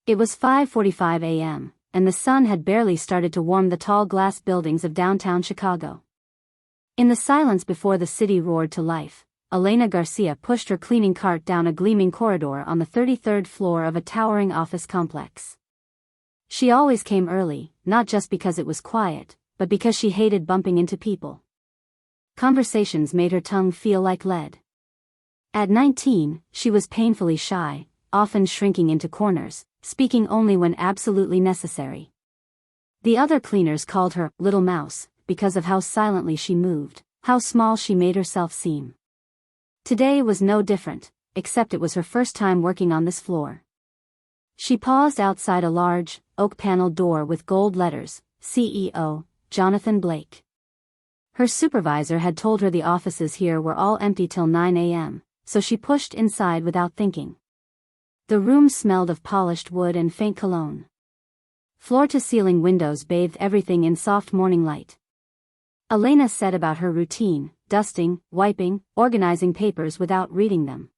It was 5:45 a.m., and the sun had barely started to warm the tall glass buildings of downtown Chicago. In the silence before the city roared to life, Elena Garcia pushed her cleaning cart down a gleaming corridor on the 33rd floor of a towering office complex. She always came early, not just because it was quiet, but because she hated bumping into people. Conversations made her tongue feel like lead. At 19, she was painfully shy, often shrinking into corners, speaking only when absolutely necessary. The other cleaners called her Little Mouse because of how silently she moved, how small she made herself seem. Today was no different, except it was her first time working on this floor. She paused outside a large, oak-paneled door with gold letters, CEO, Jonathan Blake. Her supervisor had told her the offices here were all empty till 9 a.m., so she pushed inside without thinking. The room smelled of polished wood and faint cologne. Floor-to-ceiling windows bathed everything in soft morning light. Elena said about her routine, dusting, wiping, organizing papers without reading them.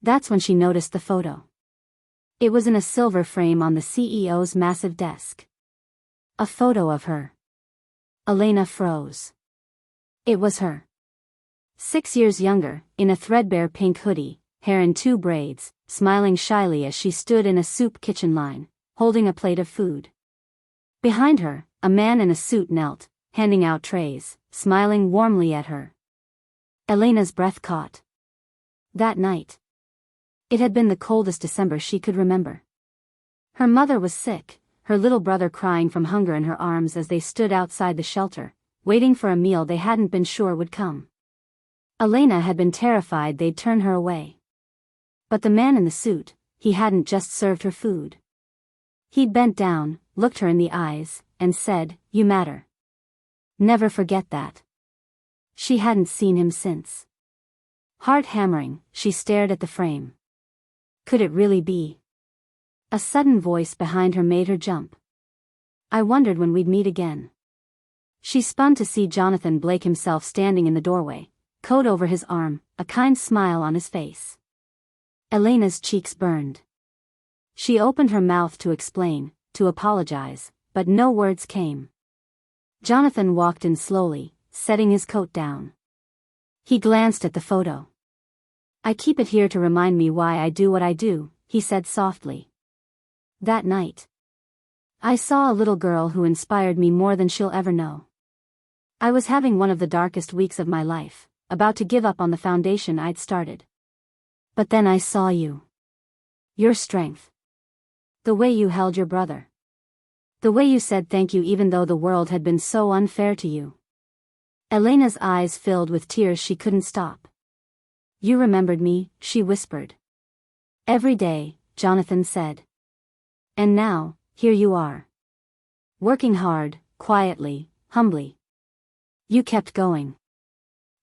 That's when she noticed the photo. It was in a silver frame on the CEO's massive desk. A photo of her. Elena froze. It was her. 6 years younger, in a threadbare pink hoodie, hair in 2 braids, smiling shyly as she stood in a soup kitchen line, holding a plate of food. Behind her, a man in a suit knelt, handing out trays, smiling warmly at her. Elena's breath caught. That night. It had been the coldest December she could remember. Her mother was sick, her little brother crying from hunger in her arms as they stood outside the shelter, waiting for a meal they hadn't been sure would come. Elena had been terrified they'd turn her away. But the man in the suit, he hadn't just served her food. He'd bent down, looked her in the eyes, and said, "You matter. Never forget that." She hadn't seen him since. Heart hammering, she stared at the frame. Could it really be? A sudden voice behind her made her jump. "I wondered when we'd meet again." She spun to see Jonathan Blake himself standing in the doorway, coat over his arm, a kind smile on his face. Elena's cheeks burned. She opened her mouth to explain, to apologize, but no words came. Jonathan walked in slowly, setting his coat down. He glanced at the photo. "I keep it here to remind me why I do what I do," he said softly. "That night, I saw a little girl who inspired me more than she'll ever know. I was having one of the darkest weeks of my life, about to give up on the foundation I'd started. But then I saw you. Your strength. The way you held your brother. The way you said thank you even though the world had been so unfair to you." Elena's eyes filled with tears she couldn't stop. "You remembered me," she whispered. "Every day," Jonathan said. "And now, here you are. Working hard, quietly, humbly. You kept going.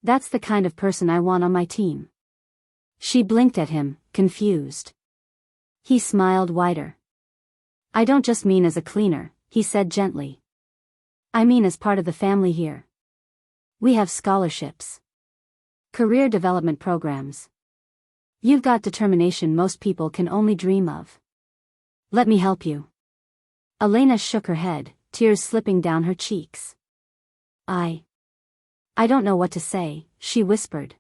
That's the kind of person I want on my team." She blinked at him, confused. He smiled wider. "I don't just mean as a cleaner," he said gently. "I mean as part of the family here. We have scholarships. Career development programs. You've got determination most people can only dream of. Let me help you." Elena shook her head, tears slipping down her cheeks. I don't know what to say," she whispered.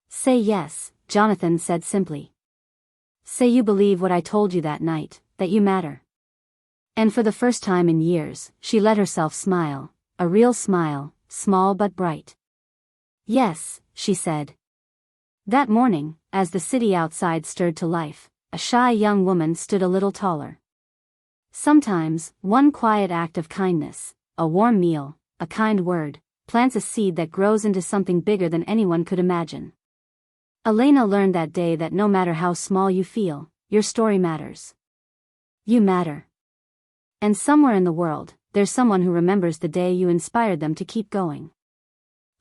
"Say yes," Jonathan said simply. "Say you believe what I told you that night, that you matter." And for the first time in years, she let herself smile, a real smile, small but bright. "Yes," she said. That morning, as the city outside stirred to life, a shy young woman stood a little taller. Sometimes, one quiet act of kindness, a warm meal, a kind word, plants a seed that grows into something bigger than anyone could imagine. Elena learned that day that no matter how small you feel, your story matters. You matter. And somewhere in the world, there's someone who remembers the day you inspired them to keep going.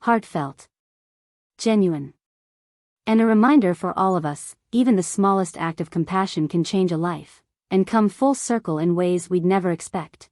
Heartfelt. Genuine. And a reminder for all of us, even the smallest act of compassion can change a life, and come full circle in ways we'd never expect.